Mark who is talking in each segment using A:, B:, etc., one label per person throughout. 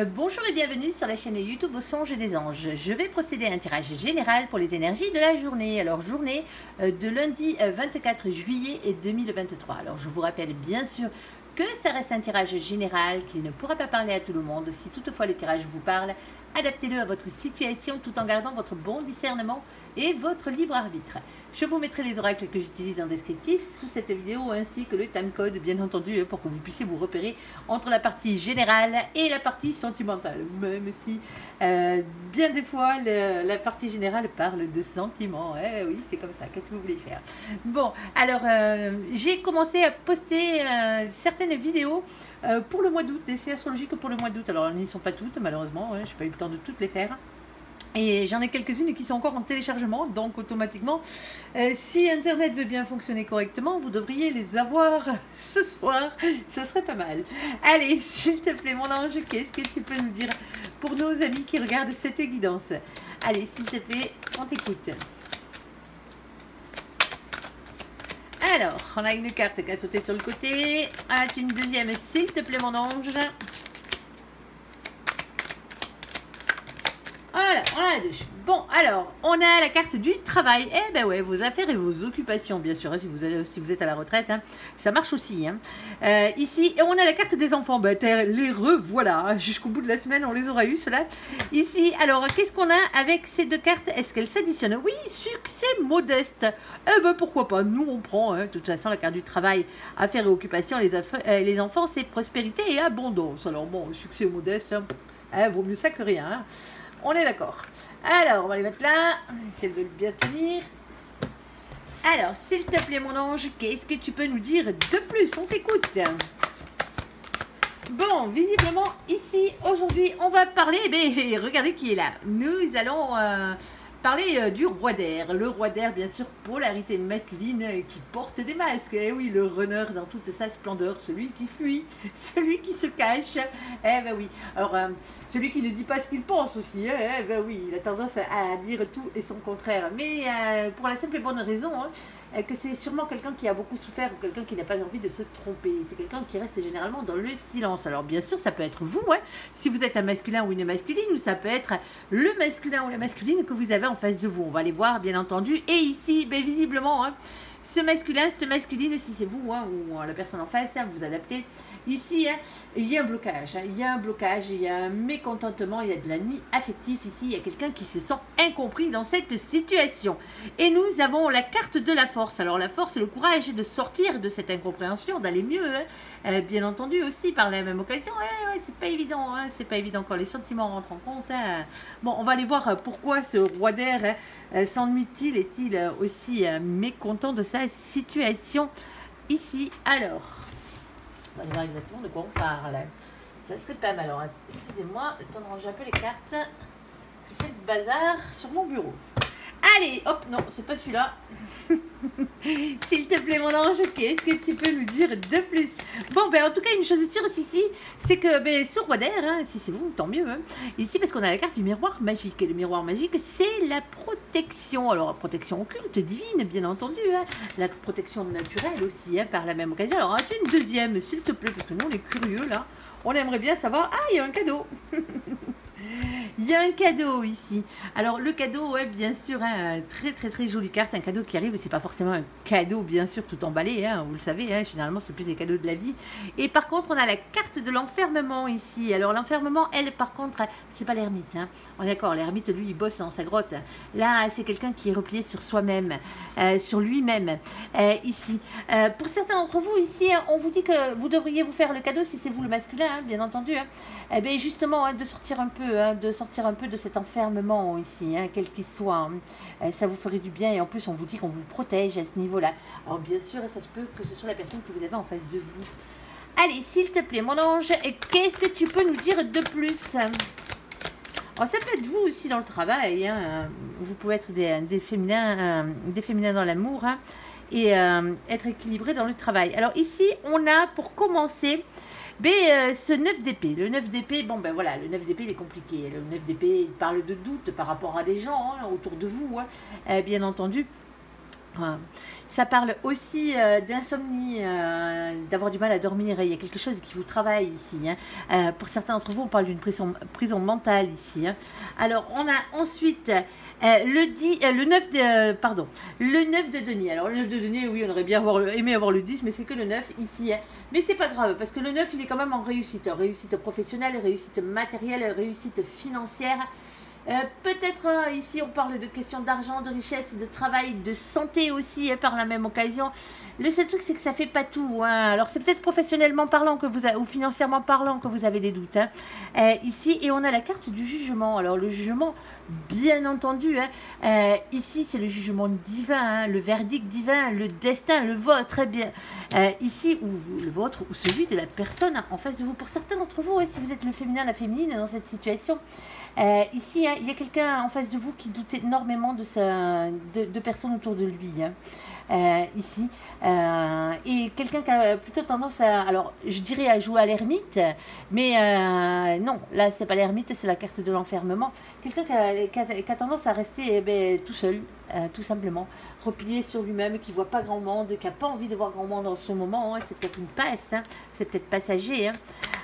A: Bonjour et bienvenue sur la chaîne YouTube Au Songe des Anges. Je vais procéder à un tirage général pour les énergies de la journée. Alors journée de lundi 24 juillet 2023. Alors je vous rappelle bien sûr que ça reste un tirage général qui ne pourra pas parler à tout le monde. Si toutefois le tirage vous parle, adaptez-le à votre situation tout en gardant votre bon discernement et votre libre arbitre. Je vous mettrai les oracles que j'utilise en descriptif sous cette vidéo ainsi que le timecode bien entendu pour que vous puissiez vous repérer entre la partie générale et la partie sentimentale. Même si bien des fois la partie générale parle de sentiments. Oui, c'est comme ça, qu'est-ce que vous voulez faire? Bon, alors j'ai commencé à poster certaines vidéos pour le mois d'août, d'essais astrologiques pour le mois d'août. Alors elles n'y sont pas toutes malheureusement, je n'ai pas eu le temps de toutes les faire. Et j'en ai quelques-unes qui sont encore en téléchargement, donc automatiquement, si Internet veut bien fonctionner correctement, vous devriez les avoir ce soir, ça serait pas mal. Allez, s'il te plaît mon ange, qu'est-ce que tu peux nous dire pour nos amis qui regardent cette guidance? Allez, s'il te plaît, on t'écoute. Alors, on a une carte qui a sauté sur le côté, une deuxième, s'il te plaît mon ange. Voilà, on a deux. Bon, alors, on a la carte du travail. Eh ben ouais, vos affaires et vos occupations, bien sûr, si vous êtes à la retraite, ça marche aussi. Ici, on a la carte des enfants. Ben, les revoilà. Jusqu'au bout de la semaine, on les aura eu, ceux-là. Ici, alors, qu'est-ce qu'on a avec ces deux cartes? Est-ce qu'elles s'additionnent? Oui, succès modeste. Eh ben, pourquoi pas? Nous, on prend, de toute façon, la carte du travail, affaires et occupations, les enfants, c'est prospérité et abondance. Alors, bon, succès modeste, vaut mieux ça que rien, On est d'accord. Alors, on va les mettre là. Si elles veulent bien tenir. Alors, s'il te plaît, mon ange, qu'est-ce que tu peux nous dire de plus? On t'écoute. Bon, visiblement, ici, aujourd'hui, on va parler... Mais regardez qui est là. Nous allons... parler du roi d'air. Le roi d'air, bien sûr, polarité masculine qui porte des masques. Eh oui, le runner dans toute sa splendeur, celui qui fuit, celui qui se cache. Eh ben oui. Alors, celui qui ne dit pas ce qu'il pense aussi. Eh ben oui, il a tendance à dire tout et son contraire. Mais pour la simple et bonne raison que c'est sûrement quelqu'un qui a beaucoup souffert ou quelqu'un qui n'a pas envie de se tromper. C'est quelqu'un qui reste généralement dans le silence. Alors bien sûr, ça peut être vous, si vous êtes un masculin ou une masculine, ou ça peut être le masculin ou la masculine que vous avez en face de vous. On va les voir, bien entendu. Et ici, ben, visiblement, ce masculin, cette masculine, si c'est vous ou la personne en face, vous adaptez. Ici, il y a un blocage, il y a un blocage, il y a un mécontentement, il y a de la nuit affective ici, il y a quelqu'un qui se sent incompris dans cette situation. Et nous avons la carte de la force. Alors la force, c'est le courage de sortir de cette incompréhension, d'aller mieux, bien entendu aussi par la même occasion. C'est pas évident, c'est pas évident quand les sentiments rentrent en compte. Bon, on va aller voir pourquoi ce roi d'air s'ennuie-t-il, est-il aussi mécontent de sa situation ici. Alors... on va voir exactement de quoi on parle. Ça serait pas mal. Alors, excusez-moi, le temps de ranger un peu les cartes. C'est le bazar sur mon bureau. Allez, hop, non, c'est pas celui-là. S'il te plaît, mon ange, qu'est-ce que tu peux nous dire de plus? Bon, ben, en tout cas, une chose est sûre ici, c'est que ce roi d'air, si c'est vous, tant mieux. Ici, parce qu'on a la carte du miroir magique. Et le miroir magique, c'est la protection. Alors, la protection occulte, divine, bien entendu. La protection naturelle aussi, par la même occasion. Alors, une deuxième, s'il te plaît, parce que nous, on est curieux, là. On aimerait bien savoir... Ah, il y a un cadeau. Il y a un cadeau ici. Alors le cadeau, bien sûr, très très très jolie carte, un cadeau qui arrive, c'est pas forcément un cadeau bien sûr tout emballé, vous le savez, généralement c'est plus des cadeaux de la vie. Et par contre on a la carte de l'enfermement ici. Alors l'enfermement, elle par contre, c'est pas l'ermite, on est d'accord, l'ermite lui il bosse dans sa grotte. Là c'est quelqu'un qui est replié sur soi-même, sur lui-même, ici. Pour certains d'entre vous ici, on vous dit que vous devriez vous faire le cadeau, si c'est vous le masculin, bien entendu, eh bien justement de sortir un peu de cet enfermement ici, quel qu'il soit. Ça vous ferait du bien et en plus on vous dit qu'on vous protège à ce niveau-là. Alors bien sûr, ça se peut que ce soit la personne que vous avez en face de vous. Allez, s'il te plaît, mon ange, qu'est-ce que tu peux nous dire de plus? Alors, ça peut être vous aussi dans le travail. Vous pouvez être des féminins dans l'amour et être équilibré dans le travail. Alors ici, on a pour commencer... ce 9 d'épée, le 9 d'épée, bon ben voilà, le 9 d'épée il est compliqué, le 9 d'épée il parle de doute par rapport à des gens autour de vous, bien entendu. Enfin, ça parle aussi d'insomnie, d'avoir du mal à dormir. Il y a quelque chose qui vous travaille ici, hein. Pour certains d'entre vous, on parle d'une prison mentale ici, hein. Alors, on a ensuite le 9 de, pardon, le 9 de denier. Alors, le 9 de denier, oui, on aurait bien aimé avoir le 10, mais c'est que le 9 ici, hein. Mais c'est pas grave, parce que le 9, il est quand même en réussite. Réussite professionnelle, réussite matérielle, réussite financière. Peut-être ici on parle de questions d'argent, de richesse, de travail, de santé aussi par la même occasion. Le seul truc c'est que ça fait pas tout, hein. Alors c'est peut-être professionnellement parlant que vous ou financièrement parlant que vous avez des doutes, hein. Ici, et on a la carte du jugement. Alors le jugement, bien entendu, hein, ici c'est le jugement divin, hein, le verdict divin, le destin, le vôtre, bien ici, ou le vôtre ou celui de la personne en face de vous. Pour certains d'entre vous, si vous êtes le féminin, la féminine dans cette situation, ici, hein, il y a quelqu'un en face de vous qui doute énormément de personnes autour de lui, hein. Ici, et quelqu'un qui a plutôt tendance à, alors je dirais à jouer à l'ermite, mais non, là c'est pas l'ermite, c'est la carte de l'enfermement. Quelqu'un qui a tendance à rester tout seul, tout simplement, replié sur lui-même, qui voit pas grand monde, qui a pas envie de voir grand monde en ce moment, hein. C'est peut-être une passe, hein. C'est peut-être passager, hein.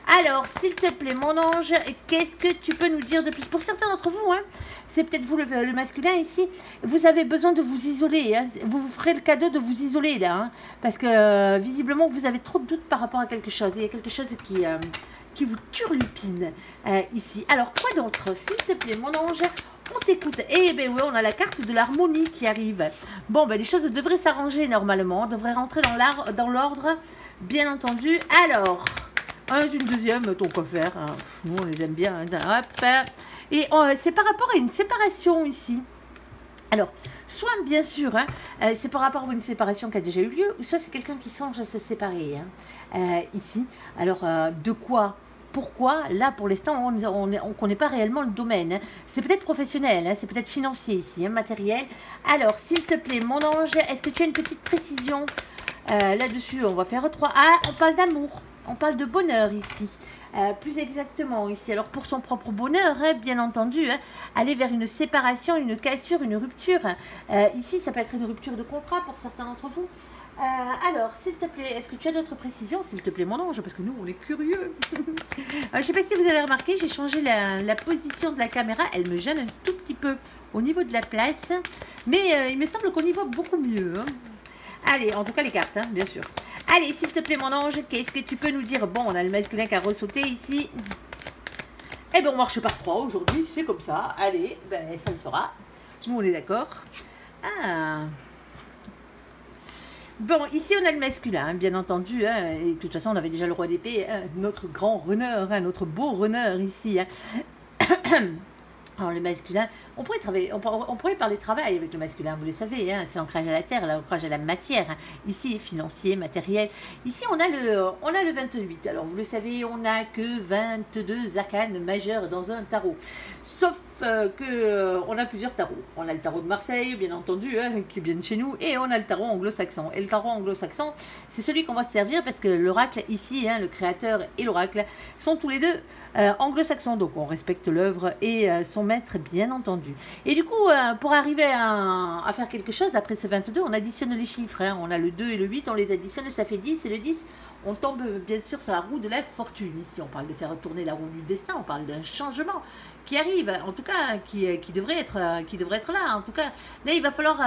A: Alors, s'il te plaît, mon ange, qu'est-ce que tu peux nous dire de plus? Pour certains d'entre vous, hein, c'est peut-être vous le masculin ici, vous avez besoin de vous isoler, hein. Vous vous ferez le cadeau de vous isoler là, hein, parce que visiblement vous avez trop de doutes par rapport à quelque chose. Il y a quelque chose qui vous turlupine ici. Alors, quoi d'autre? S'il te plaît, mon ange, on t'écoute. Eh bien oui, on a la carte de l'harmonie qui arrive. Bon, ben les choses devraient s'arranger normalement, devraient rentrer dans l'ordre, bien entendu. Alors... une deuxième, ton coiffeur, hein. Nous on les aime bien, hein. Hop. Et c'est par rapport à une séparation ici. Alors, soit bien sûr, hein, c'est par rapport à une séparation qui a déjà eu lieu, ou soit c'est quelqu'un qui songe à se séparer, hein, ici. Alors, de quoi? Pourquoi? Là, pour l'instant, on ne connaît pas réellement le domaine, hein. C'est peut-être professionnel, hein, c'est peut-être financier ici, hein, matériel. Alors, s'il te plaît, mon ange, est-ce que tu as une petite précision là-dessus? On va faire 3. Ah, on parle d'amour. On parle de bonheur ici, plus exactement ici. Alors pour son propre bonheur, hein, bien entendu, hein, aller vers une séparation, une cassure, une rupture. Ici, ça peut être une rupture de contrat pour certains d'entre vous. Alors, s'il te plaît, est-ce que tu as d'autres précisions? S'il te plaît, mon ange, parce que nous, on est curieux. Je ne sais pas si vous avez remarqué, j'ai changé la position de la caméra. Elle me gêne un tout petit peu au niveau de la place. Mais il me semble qu'on y voit beaucoup mieux, hein. Allez, en tout cas les cartes, hein, bien sûr. Allez, s'il te plaît, mon ange, qu'est-ce que tu peux nous dire? Bon, on a le masculin qui a ressauté ici. Eh bien, on marche par 3 aujourd'hui, c'est comme ça. Allez, ben, ça le fera. Nous, on est d'accord. Ah. Bon, ici, on a le masculin, hein, bien entendu. Hein, et de toute façon, on avait déjà le roi d'épée, hein, notre grand runner, hein, notre beau runner ici. Hein. Alors le masculin, on pourrait parler travail avec le masculin, vous le savez, hein, c'est l'ancrage à la terre, l'ancrage à la matière, hein. Ici financier, matériel. Ici on a le 28, alors vous le savez, on n'a que 22 arcanes majeures dans un tarot. Sauf on a plusieurs tarots. On a le tarot de Marseille, bien entendu, hein, qui vient de chez nous, et on a le tarot anglo-saxon. Et le tarot anglo-saxon, c'est celui qu'on va se servir parce que l'oracle ici, hein, le créateur et l'oracle, sont tous les deux anglo-saxons. Donc on respecte l'œuvre et son maître, bien entendu. Et du coup, pour arriver à faire quelque chose, après ce 22, on additionne les chiffres. Hein. On a le 2 et le 8, on les additionne, ça fait 10, et le 10... on tombe bien sûr sur la roue de la fortune. Ici, on parle de faire tourner la roue du destin, on parle d'un changement qui arrive, en tout cas, qui devrait être là. En tout cas, là, il va falloir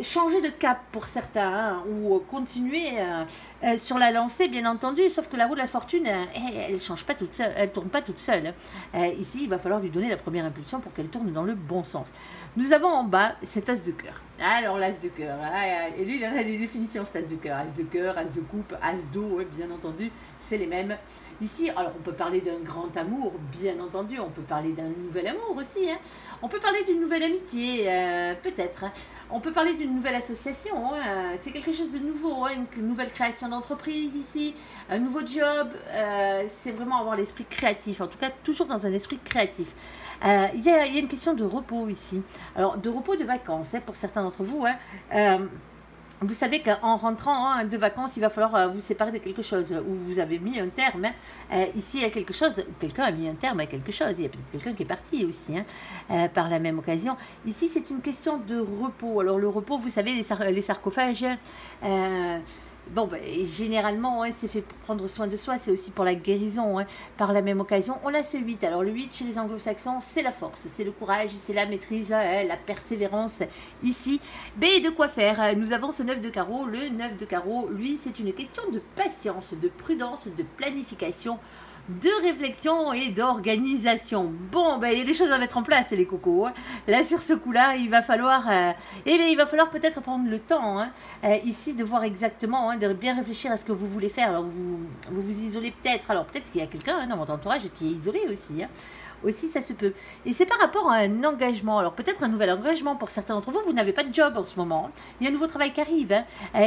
A: changer de cap pour certains, hein, ou continuer sur la lancée, bien entendu, sauf que la roue de la fortune, elle change pas toute seule, elle tourne pas toute seule. Ici, il va falloir lui donner la première impulsion pour qu'elle tourne dans le bon sens. Nous avons en bas cet as de cœur. Alors l'as de cœur, et lui il en a des définitions, cet as de cœur, as de coupe, as d'eau, bien entendu, c'est les mêmes. Ici, alors on peut parler d'un grand amour, bien entendu, on peut parler d'un nouvel amour aussi, hein. On peut parler d'une nouvelle amitié, peut-être. Hein. On peut parler d'une nouvelle association, hein. C'est quelque chose de nouveau, hein. Une nouvelle création d'entreprise ici, un nouveau job, c'est vraiment avoir l'esprit créatif, en tout cas toujours dans un esprit créatif. Il y a une question de repos ici, alors de repos, de vacances, hein, pour certains d'entre vous, hein. vous savez qu'en rentrant de vacances, il va falloir vous séparer de quelque chose, ou vous avez mis un terme. Ici, il y a quelque chose, quelqu'un a mis un terme à quelque chose, il y a peut-être quelqu'un qui est parti aussi, par la même occasion. Ici, c'est une question de repos. Alors, le repos, vous savez, les sarcophages, bon, ben, généralement, c'est fait pour prendre soin de soi, c'est aussi pour la guérison. Par la même occasion, on a ce 8. Alors, le 8 chez les anglo-saxons, c'est la force, c'est le courage, c'est la maîtrise, la persévérance. Ici, mais de quoi faire? Nous avons ce 9 de carreau. Le 9 de carreau, lui, c'est une question de patience, de prudence, de planification, de réflexion et d'organisation. Bon, ben, il y a des choses à mettre en place, les cocos. Là, sur ce coup-là, il va falloir, il va falloir peut-être prendre le temps, ici, de voir exactement, de bien réfléchir à ce que vous voulez faire. Alors, vous isolez peut-être. Alors, peut-être qu'il y a quelqu'un dans votre entourage qui est isolé aussi. Aussi, ça se peut. Et c'est par rapport à un engagement. Alors, peut-être un nouvel engagement pour certains d'entre vous. Vous n'avez pas de job en ce moment. Il y a un nouveau travail qui arrive.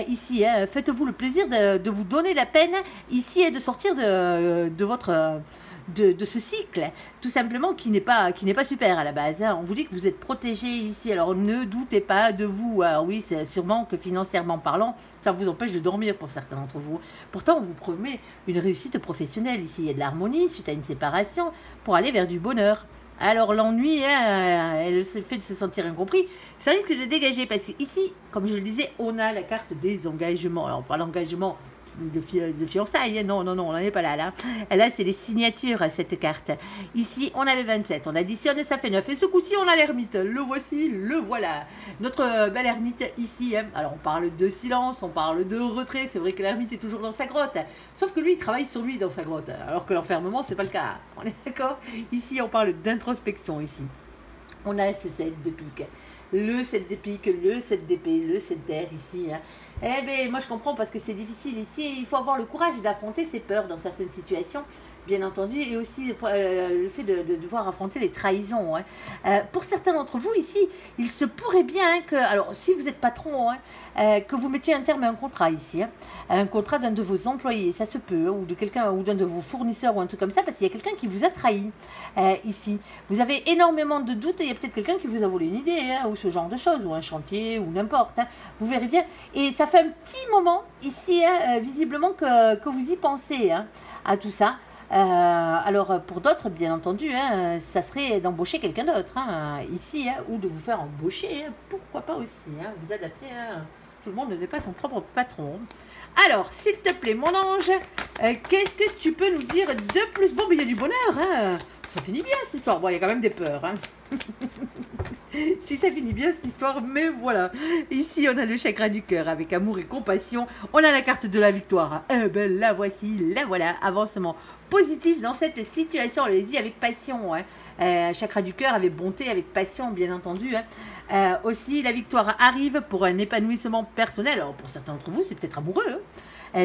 A: Ici, faites-vous le plaisir de vous donner la peine ici et de sortir de votre... De ce cycle, tout simplement, qui n'est pas super à la base. On vous dit que vous êtes protégé ici, alors ne doutez pas de vous. Alors oui, c'est sûrement que financièrement parlant, ça vous empêche de dormir pour certains d'entre vous. Pourtant, on vous promet une réussite professionnelle. Ici, il y a de l'harmonie suite à une séparation pour aller vers du bonheur. Alors l'ennui, le fait de se sentir incompris, ça risque de dégager, parce qu'ici, comme je le disais, on a la carte des engagements. Alors pas l'engagement de fiançailles, non, on n'en est pas là. Là, c'est les signatures, cette carte. Ici, on a le 27, on additionne, ça fait 9. Et ce coup-ci, on a l'ermite. Le voici, le voilà. Notre bel ermite ici, alors on parle de silence, on parle de retrait. C'est vrai que l'ermite est toujours dans sa grotte. Sauf que lui, il travaille sur lui dans sa grotte. Alors que l'enfermement, c'est pas le cas. On est d'accord? Ici, on parle d'introspection, ici. On a ce 7 de pique. Le 7 de pique, le 7 d'épée, le 7 d'air ici. Eh bien, moi je comprends parce que c'est difficile ici. Il faut avoir le courage d'affronter ses peurs dans certaines situations, bien entendu, et aussi le fait de devoir affronter les trahisons. Pour certains d'entre vous ici, il se pourrait bien que, alors si vous êtes patron, que vous mettiez un terme à un contrat ici, un contrat d'un de vos employés, ça se peut, ou de quelqu'un, ou d'un de vos fournisseurs, ou un truc comme ça, parce qu'il y a quelqu'un qui vous a trahi ici. Vous avez énormément de doutes, et il y a peut-être quelqu'un qui vous a volé une idée, ou ce genre de choses, ou un chantier, ou n'importe. Vous verrez bien. Et ça fait un petit moment ici, visiblement, que vous y pensez à tout ça. Alors pour d'autres, bien entendu, ça serait d'embaucher quelqu'un d'autre ici, ou de vous faire embaucher, pourquoi pas aussi, vous adapter. Tout le monde n'est pas son propre patron. Alors, s'il te plaît, mon ange, qu'est-ce que tu peux nous dire de plus? Bon, mais il y a du bonheur, ça finit bien cette histoire. Bon, il y a quand même des peurs, si ça finit bien cette histoire, mais voilà. Ici, on a le chakra du cœur avec amour et compassion. On a la carte de la victoire. Eh ben, la voici, la voilà. Avancement positif dans cette situation. Allez-y avec passion. Chakra du cœur avec bonté, avec passion, bien entendu. Aussi, la victoire arrive pour un épanouissement personnel. Alors, pour certains d'entre vous, c'est peut-être amoureux.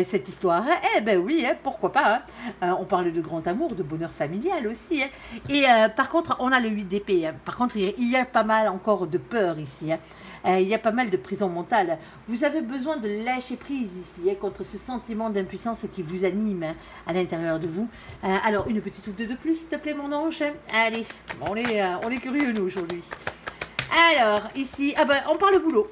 A: Cette histoire, eh ben oui, pourquoi pas. On parle de grand amour, de bonheur familial aussi. Et par contre, on a le 8 d'épée. Par contre, il y a pas mal encore de peur ici. Il y a pas mal de prison mentale. Vous avez besoin de lâcher prise ici contre ce sentiment d'impuissance qui vous anime à l'intérieur de vous. Alors, une petite ou deux de plus, s'il te plaît, mon ange. Allez, on est curieux, nous, aujourd'hui. Alors, ici, on parle boulot.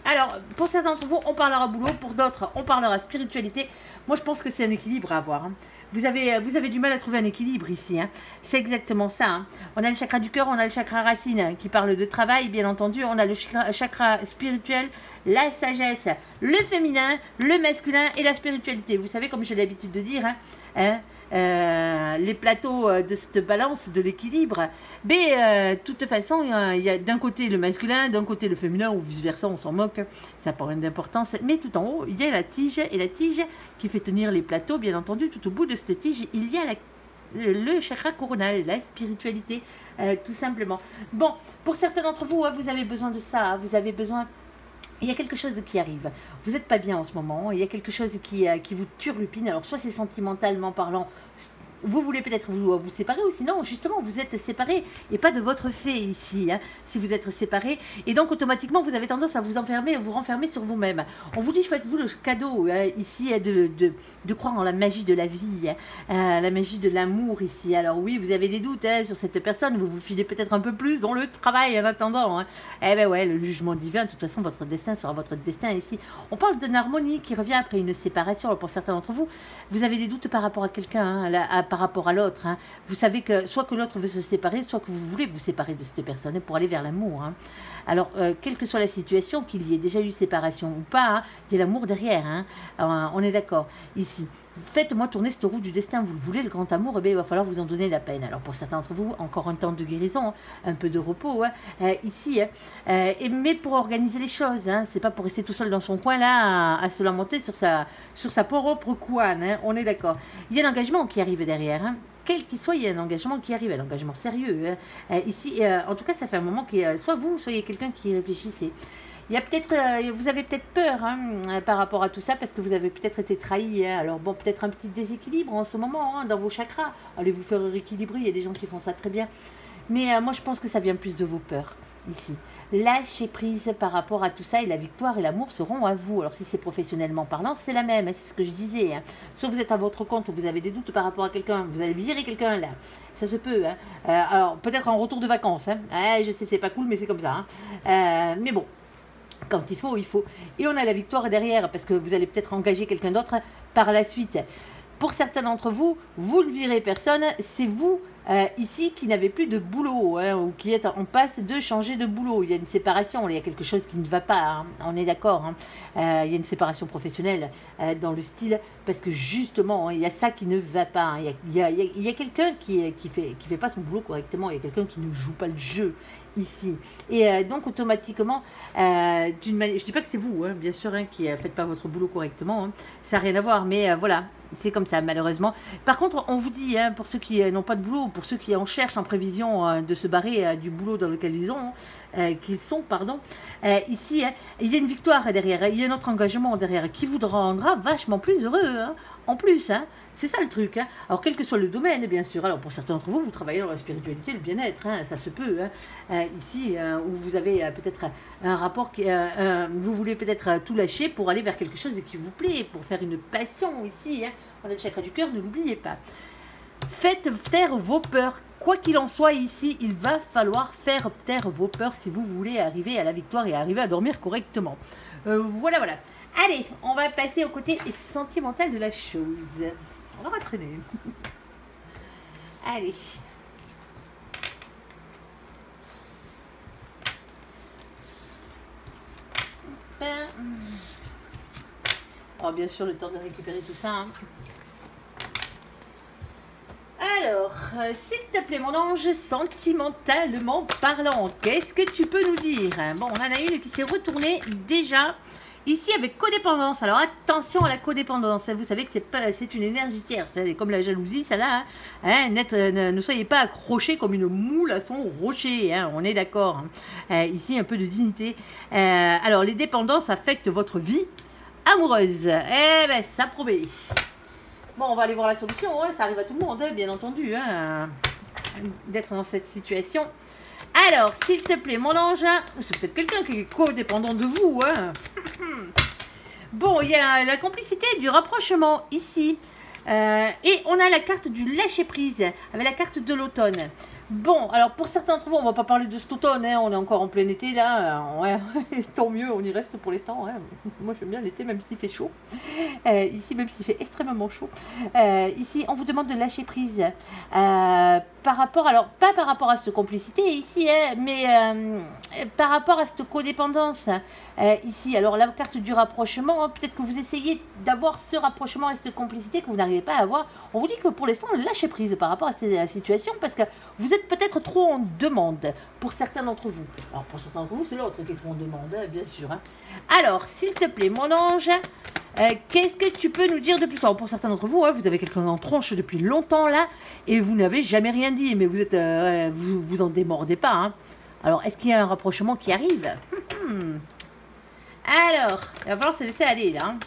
A: Alors, pour certains d'entre vous, on parlera boulot. Pour d'autres, on parlera spiritualité. Moi, je pense que c'est un équilibre à avoir. Vous avez du mal à trouver un équilibre ici. C'est exactement ça. On a le chakra du cœur, on a le chakra racine qui parle de travail, bien entendu. On a le chakra spirituel, la sagesse, le féminin, le masculin et la spiritualité. Vous savez, comme j'ai l'habitude de dire, les plateaux de cette balance, de l'équilibre. Mais de toute façon, il y a d'un côté le masculin, d'un côté le féminin, ou vice-versa, on s'en moque, ça n'a pas rien d'importance. Mais tout en haut, il y a la tige, et la tige qui fait tenir les plateaux, bien entendu. Tout au bout de cette tige, il y a le chakra coronal, la spiritualité, tout simplement. Bon, pour certains d'entre vous, vous avez besoin de ça, vous avez besoin... Il y a quelque chose qui arrive. Vous n'êtes pas bien en ce moment. Il y a quelque chose qui vous turlupine. Alors, soit c'est sentimentalement parlant, vous voulez peut-être vous séparer, ou sinon, justement, vous êtes séparés et pas de votre fait ici, hein, si vous êtes séparés. Et donc, automatiquement, vous avez tendance à vous enfermer, à vous renfermer sur vous-même. On vous dit, faites-vous le cadeau ici de croire en la magie de la vie, la magie de l'amour ici. Alors oui, vous avez des doutes sur cette personne, vous vous filez peut-être un peu plus dans le travail en attendant. Hein. Eh ben ouais, le jugement divin, de toute façon, votre destin sera votre destin ici. On parle d'une harmonie qui revient après une séparation. Alors, pour certains d'entre vous, vous avez des doutes par rapport à quelqu'un, hein, par rapport à l'autre. Hein. Vous savez que soit que l'autre veut se séparer, soit que vous voulez vous séparer de cette personne pour aller vers l'amour. Hein. Alors, quelle que soit la situation, qu'il y ait déjà eu séparation ou pas, hein, il y a l'amour derrière. Hein. Alors, on est d'accord. Ici, faites-moi tourner cette roue du destin. Vous le voulez, le grand amour, eh bien, il va falloir vous en donner la peine. Alors, pour certains d'entre vous, encore un temps de guérison, hein, un peu de repos hein, ici. Hein, mais pour organiser les choses, hein, c'est pas pour rester tout seul dans son coin là à se lamenter sur sa propre couenne. Hein, on est d'accord. Il y a l'engagement qui arrive derrière. Hein. Quel qu'il soit, il y a un engagement qui arrive, un engagement sérieux. Hein. Ici, en tout cas, ça fait un moment que soit vous, soyez quelqu'un qui réfléchissez. Il y a peut-être, vous avez peut-être peur hein, par rapport à tout ça parce que vous avez peut-être été trahi. Hein. Alors bon, peut-être un petit déséquilibre en ce moment hein, dans vos chakras. Allez vous faire rééquilibrer, il y a des gens qui font ça très bien. Mais moi, je pense que ça vient plus de vos peurs ici. Lâchez prise par rapport à tout ça et la victoire et l'amour seront à vous. Alors si c'est professionnellement parlant, c'est la même, c'est ce que je disais. Hein. Soit vous êtes à votre compte, vous avez des doutes par rapport à quelqu'un, vous allez virer quelqu'un là, ça se peut. Hein. Alors peut-être en retour de vacances, hein. Je sais c'est pas cool mais c'est comme ça. Hein. Mais bon, quand il faut, il faut. Et on a la victoire derrière parce que vous allez peut-être engager quelqu'un d'autre par la suite. Pour certains d'entre vous, vous ne virez personne, c'est vous ici qui n'avez plus de boulot hein, ou qui êtes en passe de changer de boulot. Il y a une séparation, il y a quelque chose qui ne va pas, hein, on est d'accord. Hein. Il y a une séparation professionnelle dans le style parce que justement, hein, il y a ça qui ne va pas. Hein. Il y a quelqu'un qui fait pas son boulot correctement, il y a quelqu'un qui ne joue pas le jeu ici. Et donc automatiquement, je ne dis pas que c'est vous, hein, bien sûr, hein, qui ne faites pas votre boulot correctement, hein, ça n'a rien à voir, mais voilà. C'est comme ça, malheureusement. Par contre, on vous dit, hein, pour ceux qui n'ont pas de boulot, pour ceux qui en cherchent en prévision de se barrer du boulot dans lequel ils sont, ici, hein, il y a une victoire derrière, il y a notre engagement derrière qui vous rendra vachement plus heureux, hein, en plus, hein. C'est ça le truc. Hein. Alors, quel que soit le domaine, bien sûr. Alors, pour certains d'entre vous, vous travaillez dans la spiritualité, le bien-être, hein, ça se peut. Hein. Ici, où vous avez peut-être un rapport, vous voulez peut-être tout lâcher pour aller vers quelque chose qui vous plaît, pour faire une passion ici. Hein. On a le chakra du cœur, ne l'oubliez pas. Faites taire vos peurs. Quoi qu'il en soit ici, il va falloir faire taire vos peurs si vous voulez arriver à la victoire et arriver à dormir correctement. Voilà. Allez, on va passer au côté sentimental de la chose. On va traîner. Allez. Oh, bien sûr, le temps de récupérer tout ça. Hein. Alors, s'il te plaît, mon ange, sentimentalement parlant, qu'est-ce que tu peux nous dire? Bon, on en a une qui s'est retournée déjà. Ici, avec codépendance. Alors, attention à la codépendance. Vous savez que c'est une énergie tierce. C'est comme la jalousie, ça là. Hein, ne soyez pas accrochés comme une moule à son rocher. Hein, on est d'accord. Hein. Ici, un peu de dignité. Alors, les dépendances affectent votre vie amoureuse. Eh ben, ça promet. Bon, on va aller voir la solution. Hein. Ça arrive à tout le monde, hein, bien entendu, hein, d'être dans cette situation. Alors, s'il te plaît, mon ange, c'est peut-être quelqu'un qui est codépendant de vous. Hein. Bon, il y a la complicité du rapprochement ici. Et on a la carte du lâcher-prise avec la carte de l'automne. Bon, alors pour certains d'entre vous, on va pas parler de cet automne, hein, on est encore en plein été là, ouais, tant mieux, on y reste pour l'instant. Hein. Moi j'aime bien l'été même s'il fait chaud, ici même s'il fait extrêmement chaud. Ici on vous demande de lâcher prise par rapport, alors pas par rapport à cette complicité ici, hein, mais par rapport à cette codépendance ici. Alors la carte du rapprochement, hein, peut-être que vous essayez d'avoir ce rapprochement et cette complicité que vous n'arrivez pas à avoir. On vous dit que pour l'instant lâchez prise par rapport à cette situation parce que vous êtes peut-être trop en demande pour certains d'entre vous. Alors pour certains d'entre vous c'est l'autre qui est trop en demande, hein, bien sûr. Hein. Alors s'il te plaît mon ange, qu'est-ce que tu peux nous dire de plus? Alors, pour certains d'entre vous, hein, vous avez quelqu'un en tronche depuis longtemps là et vous n'avez jamais rien dit, mais vous êtes, vous en démordez pas. Hein. Alors est-ce qu'il y a un rapprochement qui arrive? Alors, il va falloir se laisser aller là. Hein.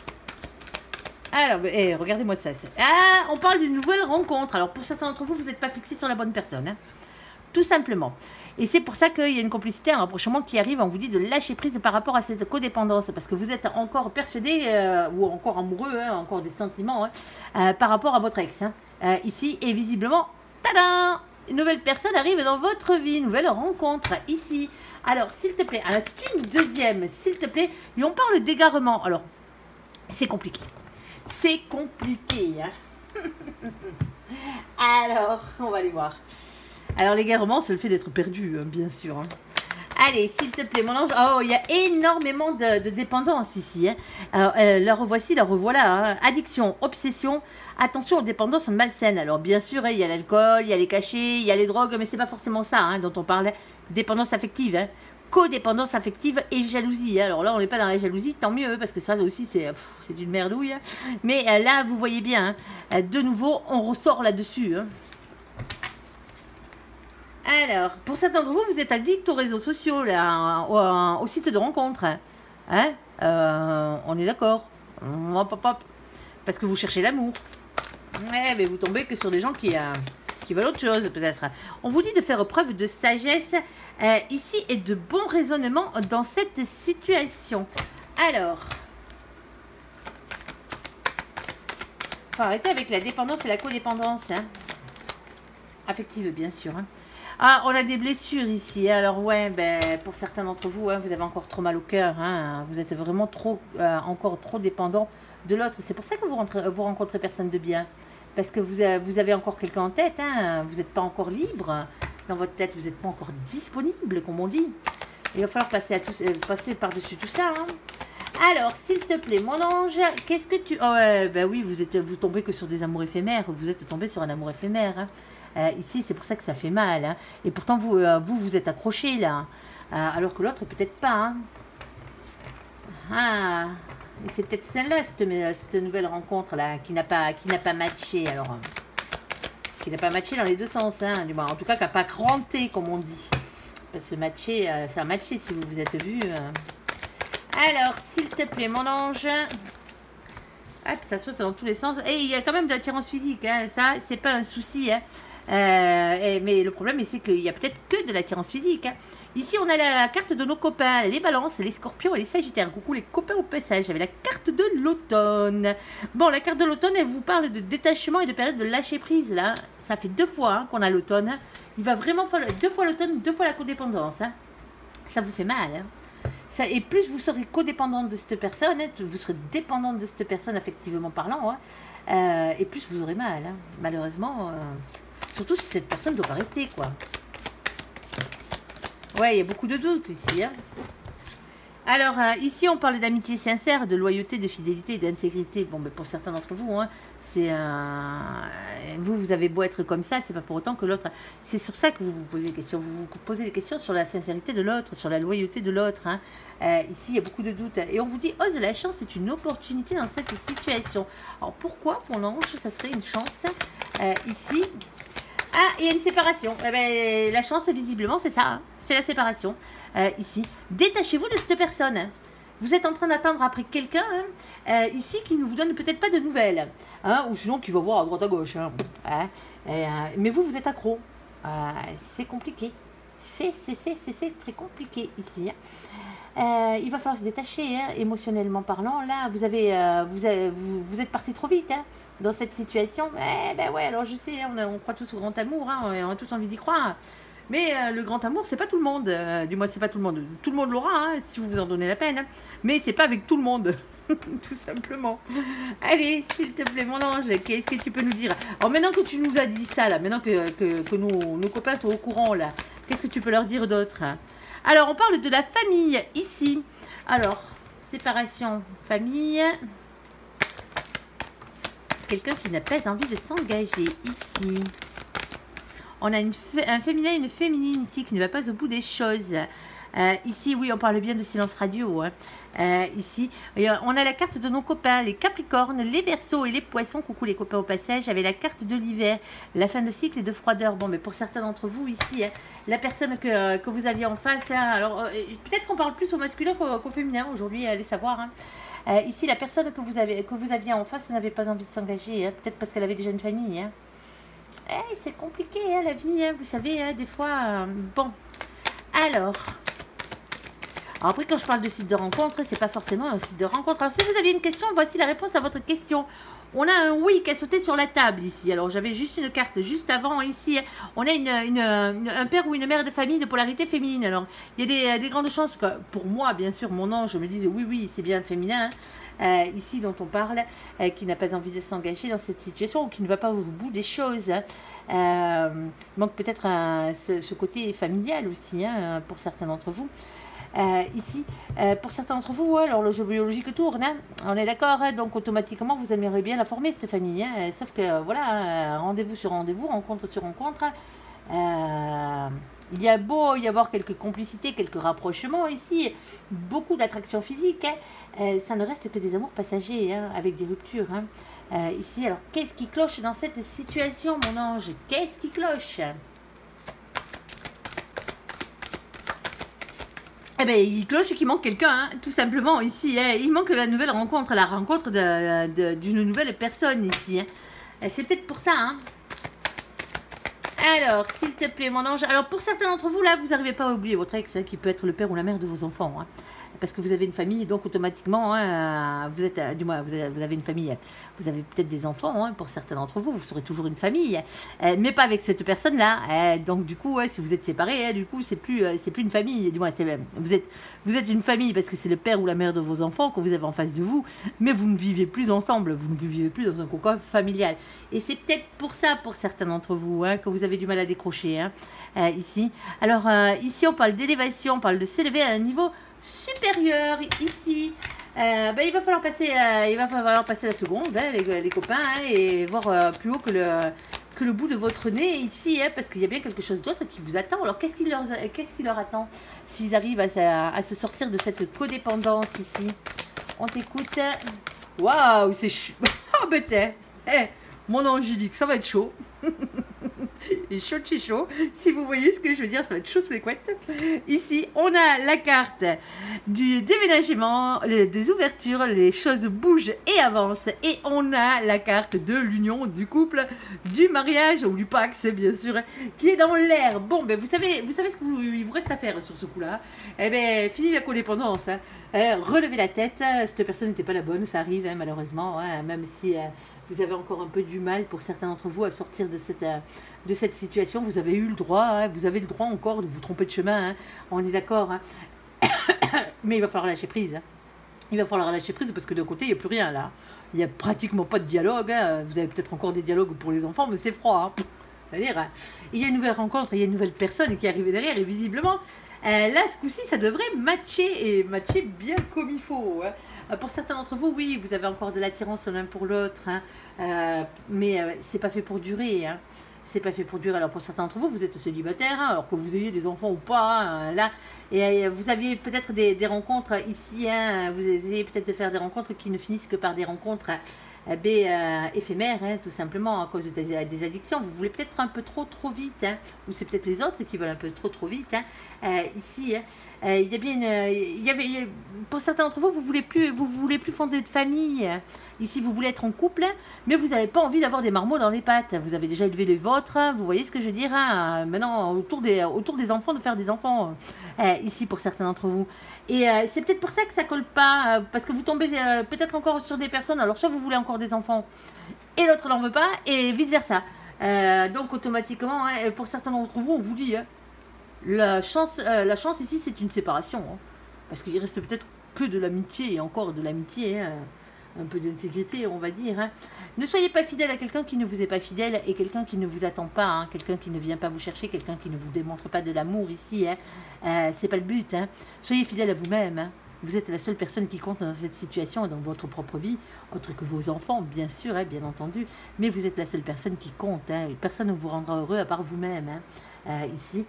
A: Alors, regardez-moi ça. Ah, on parle d'une nouvelle rencontre. Alors, pour certains d'entre vous, vous n'êtes pas fixés sur la bonne personne. Hein. Tout simplement. Et c'est pour ça qu'il y a une complicité, un rapprochement qui arrive. On vous dit de lâcher prise par rapport à cette codépendance. Parce que vous êtes encore persuadé, ou encore amoureux, hein, encore des sentiments, hein, par rapport à votre ex. Hein. Ici, et visiblement, tadam! Une nouvelle personne arrive dans votre vie. Nouvelle rencontre, ici. Alors, s'il te plaît, alors, une deuxième, s'il te plaît. Et on parle d'égarement. Alors, c'est compliqué. C'est compliqué. Hein. Alors, on va aller voir. Alors, l'égarement, c'est le fait d'être perdu, bien sûr. Hein. Allez, s'il te plaît, mon ange. Oh, il y a énormément de dépendance ici. Hein. Alors, la revoici, la revoilà. Hein. Addiction, obsession. Attention aux dépendances malsaines. Alors, bien sûr, hein, il y a l'alcool, il y a les cachets, il y a les drogues, mais c'est pas forcément ça hein, dont on parle. Dépendance affective. Hein. Codépendance affective et jalousie. Alors là, on n'est pas dans la jalousie, tant mieux, parce que ça aussi, c'est une merdouille. Mais là, vous voyez bien, hein, de nouveau, on ressort là-dessus. Hein. Alors, pour certains d'entre vous, vous êtes addict aux réseaux sociaux, là, au site de rencontre. Hein, on est d'accord. Hop, hop, hop. Parce que vous cherchez l'amour. Ouais, mais vous tombez que sur des gens qui veulent autre chose, peut-être. On vous dit de faire preuve de sagesse ici et de bon raisonnement dans cette situation. Alors, faut arrêter avec la dépendance et la codépendance. Hein. Affective, bien sûr. Hein. Ah, on a des blessures ici. Alors, ouais, ben, pour certains d'entre vous, hein, vous avez encore trop mal au cœur. Hein. Vous êtes vraiment encore trop dépendant de l'autre. C'est pour ça que vous rencontrez personne de bien. Parce que vous avez encore quelqu'un en tête. Hein. Vous n'êtes pas encore libre. Dans votre tête, vous n'êtes pas encore disponible, comme on dit. Il va falloir passer par-dessus tout ça. Hein. Alors, s'il te plaît, mon ange, qu'est-ce que tu... Oh, ben oui, vous tombez que sur des amours éphémères. Vous êtes tombé sur un amour éphémère. Hein. Ici, c'est pour ça que ça fait mal. Hein. Et pourtant, vous êtes accroché, là. Alors que l'autre, peut-être pas. Hein. Ah, et c'est peut-être celle-là, cette nouvelle rencontre-là, qui n'a pas matché. Alors, qui n'a pas matché dans les deux sens. Hein, du moins, en tout cas, qui n'a pas cranté, comme on dit. Parce que matcher, ça a matché si vous vous êtes vu. Alors, s'il te plaît, mon ange. Hop, ça saute dans tous les sens. Et il y a quand même de l'attirance physique. Hein, ça, c'est pas un souci. Hein. Mais le problème, c'est qu'il y a peut-être que de l'attirance physique. Hein. Ici, on a la carte de nos copains, les balances, les scorpions et les sagittaires. Coucou les copains au passage, j'avais la carte de l'automne. Bon, la carte de l'automne, elle vous parle de détachement et de période de lâcher prise. Là, ça fait 2 fois hein, qu'on a l'automne. Il va vraiment falloir 2 fois l'automne, 2 fois la codépendance. Hein. Ça vous fait mal. Hein. Ça, et plus vous serez codépendante de cette personne, hein, vous serez dépendante de cette personne affectivement parlant, hein, et plus vous aurez mal. Hein. Malheureusement... surtout si cette personne ne doit pas rester, quoi. Ouais, il y a beaucoup de doutes ici. Hein. Alors, ici, on parle d'amitié sincère, de loyauté, de fidélité et d'intégrité. Bon, mais pour certains d'entre vous, hein, c'est vous avez beau être comme ça, c'est pas pour autant que l'autre... C'est sur ça que vous vous posez des questions. Vous vous posez des questions sur la sincérité de l'autre, sur la loyauté de l'autre. Hein. Ici, il y a beaucoup de doutes. Et on vous dit, ose la chance, c'est une opportunité dans cette situation. Alors, pourquoi, pour l'ange, ça serait une chance ici? Ah, il y a une séparation. Eh ben, la chance, visiblement, c'est ça. Hein. C'est la séparation. Ici, détachez-vous de cette personne. Vous êtes en train d'attendre après quelqu'un ici qui ne vous donne peut-être pas de nouvelles. Hein, ou sinon qui va voir à droite à gauche. Hein. Mais vous êtes accro. C'est compliqué. C'est très compliqué ici. Il va falloir se détacher, hein, émotionnellement parlant. Là, vous êtes parti trop vite hein, dans cette situation. Ben ouais, alors je sais, hein, on croit tous au grand amour, hein, on a tous envie d'y croire. Mais le grand amour, c'est pas tout le monde. Du moins, c'est pas tout le monde. Tout le monde l'aura, hein, si vous vous en donnez la peine. Hein. Mais c'est pas avec tout le monde. Tout simplement. Allez, s'il te plaît, mon ange, qu'est-ce que tu peux nous dire? Alors maintenant que tu nous as dit ça, là, maintenant que nos copains sont au courant, là, qu'est-ce que tu peux leur dire d'autre? Alors, on parle de la famille, ici. Alors, séparation, famille. Quelqu'un qui n'a pas envie de s'engager, ici. On a un féminin et une féminine, ici, qui ne va pas au bout des choses. Ici, oui, on parle bien de silence radio. Hein. Ici, on a la carte de nos copains, les Capricornes, les Verseaux et les Poissons. Coucou les copains au passage. Avec la carte de l'hiver, la fin de cycle et de froideur. Bon, mais pour certains d'entre vous ici, hein, la personne que vous aviez en face, hein, alors peut-être qu'on parle plus au masculin qu'au féminin aujourd'hui, allez savoir. Hein. Ici, la personne que vous aviez en face n'avait pas envie de s'engager, hein, peut-être parce qu'elle avait déjà une famille. Hein. C'est compliqué, hein, la vie, hein, vous savez, hein, des fois... bon, alors, après, quand je parle de site de rencontre, c'est pas forcément un site de rencontre. Alors, si vous aviez une question, voici la réponse à votre question. On a un oui qui a sauté sur la table ici. Alors, j'avais juste une carte juste avant ici. On a un père ou une mère de famille de polarité féminine. Alors, il y a des grandes chances que, pour moi, bien sûr, mon ange me dise oui, oui, c'est bien le féminin. Ici, dont on parle, qui n'a pas envie de s'engager dans cette situation ou qui ne va pas au bout des choses. Il manque peut-être ce côté familial aussi, hein, pour certains d'entre vous. Ici, pour certains d'entre vous, alors le jeu biologique tourne, hein, on est d'accord, hein, donc automatiquement vous aimeriez bien la former cette famille, hein, sauf que voilà, rendez-vous sur rendez-vous, rencontre sur rencontre, il y a beau y avoir quelques complicités, quelques rapprochements ici, beaucoup d'attractions physiques, hein, ça ne reste que des amours passagers, hein, avec des ruptures, hein. Ici, alors qu'est-ce qui cloche dans cette situation, mon ange? Qu'est-ce qui cloche? Eh bien, il cloche qu'il manque quelqu'un, hein, tout simplement, ici. Hein. Il manque la nouvelle rencontre, la rencontre d'une nouvelle personne, ici. Hein. C'est peut-être pour ça, hein. Alors, s'il te plaît, mon ange. Alors, pour certains d'entre vous, là, vous n'arrivez pas à oublier votre ex, hein, qui peut être le père ou la mère de vos enfants, hein. Parce que vous avez une famille, donc automatiquement, hein, vous êtes, du moins, vous avez une famille, vous avez peut-être des enfants, hein, pour certains d'entre vous, vous serez toujours une famille, mais pas avec cette personne-là. Donc du coup, si vous êtes séparés, du coup, c'est plus une famille. Du moins, vous êtes une famille parce que c'est le père ou la mère de vos enfants que vous avez en face de vous, mais vous ne vivez plus ensemble, vous ne vivez plus dans un cocon familial. Et c'est peut-être pour ça, pour certains d'entre vous, hein, que vous avez du mal à décrocher, hein, ici. Alors ici, on parle d'élévation, on parle de s'élever à un niveau supérieur ici. Il va falloir passer la seconde, hein, les copains, hein, et voir plus haut que le bout de votre nez ici, hein, parce qu'il y a bien quelque chose d'autre qui vous attend. Alors qu'est-ce qui leur attend s'ils arrivent à se sortir de cette codépendance ici? On t'écoute. Waouh, c'est chaud. Oh bête, mon angélique, ça va être chaud. Et chaud de chez chaud, si vous voyez ce que je veux dire, ça va être chaud sous les couettes. Ici, on a la carte du déménagement, des ouvertures, les choses bougent et avancent. Et on a la carte de l'union, du couple, du mariage, ou du Pax, bien sûr, qui est dans l'air. Bon, ben vous savez ce qu'il vous reste à faire sur ce coup-là. Eh bien, fini la codépendance, hein. Relevez la tête, cette personne n'était pas la bonne, ça arrive, hein, malheureusement, hein, même si vous avez encore un peu du mal pour certains d'entre vous à sortir de cette situation. Vous avez eu le droit, hein, vous avez le droit encore de vous tromper de chemin, hein, on est d'accord, hein. Mais il va falloir lâcher prise, hein. Il va falloir lâcher prise parce que d'un côté il n'y a plus rien là, il n'y a pratiquement pas de dialogue, hein. Vous avez peut-être encore des dialogues pour les enfants, mais c'est froid, hein. C'est-à-dire, hein, il y a une nouvelle rencontre, il y a une nouvelle personne qui est arrivée derrière et visiblement là, ce coup-ci, ça devrait matcher et matcher bien comme il faut, hein. Pour certains d'entre vous, oui, vous avez encore de l'attirance l'un pour l'autre, hein, mais c'est pas fait pour durer, hein. C'est pas fait pour durer. Alors pour certains d'entre vous, vous êtes célibataire, hein, alors que vous ayez des enfants ou pas, hein, là, et vous aviez peut-être des rencontres ici, hein, vous essayez peut-être de faire des rencontres qui ne finissent que par des rencontres éphémère, hein, tout simplement à cause des addictions. Vous voulez peut-être un peu trop vite, hein, ou c'est peut-être les autres qui veulent un peu trop vite, hein. Ici, hein, il y a bien pour certains d'entre vous, vous voulez plus fonder de famille. Ici, vous voulez être en couple, mais vous n'avez pas envie d'avoir des marmots dans les pattes. Vous avez déjà élevé les vôtres, vous voyez ce que je veux dire, hein. Maintenant, autour des enfants, de faire des enfants, ici, pour certains d'entre vous. Et c'est peut-être pour ça que ça colle pas, parce que vous tombez peut-être encore sur des personnes, alors soit vous voulez encore des enfants, et l'autre n'en veut pas, et vice-versa. Donc, automatiquement, hein, pour certains d'entre vous, on vous dit, hein, la chance ici, c'est une séparation, hein, parce qu'il reste peut-être que de l'amitié, et encore de l'amitié, hein, un peu d'intégrité, on va dire, hein. Ne soyez pas fidèle à quelqu'un qui ne vous est pas fidèle et quelqu'un qui ne vous attend pas, hein, quelqu'un qui ne vient pas vous chercher, quelqu'un qui ne vous démontre pas de l'amour ici, hein. C'est pas le but, hein. Soyez fidèle à vous-même, hein. Vous êtes la seule personne qui compte dans cette situation, dans votre propre vie, autre que vos enfants, bien sûr, hein, bien entendu, mais vous êtes la seule personne qui compte, hein. Personne ne vous rendra heureux à part vous-même, hein, ici.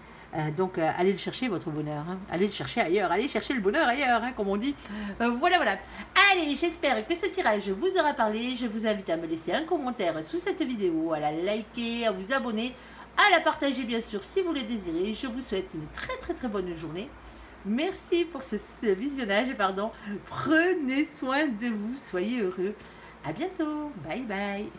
A: Donc, allez le chercher, votre bonheur, hein. Allez le chercher ailleurs. Allez chercher le bonheur ailleurs, hein, comme on dit. Voilà. Allez, j'espère que ce tirage vous aura parlé. Je vous invite à me laisser un commentaire sous cette vidéo, à la liker, à vous abonner, à la partager, bien sûr, si vous le désirez. Je vous souhaite une très bonne journée. Merci pour ce visionnage, pardon. Prenez soin de vous, soyez heureux. À bientôt. Bye bye.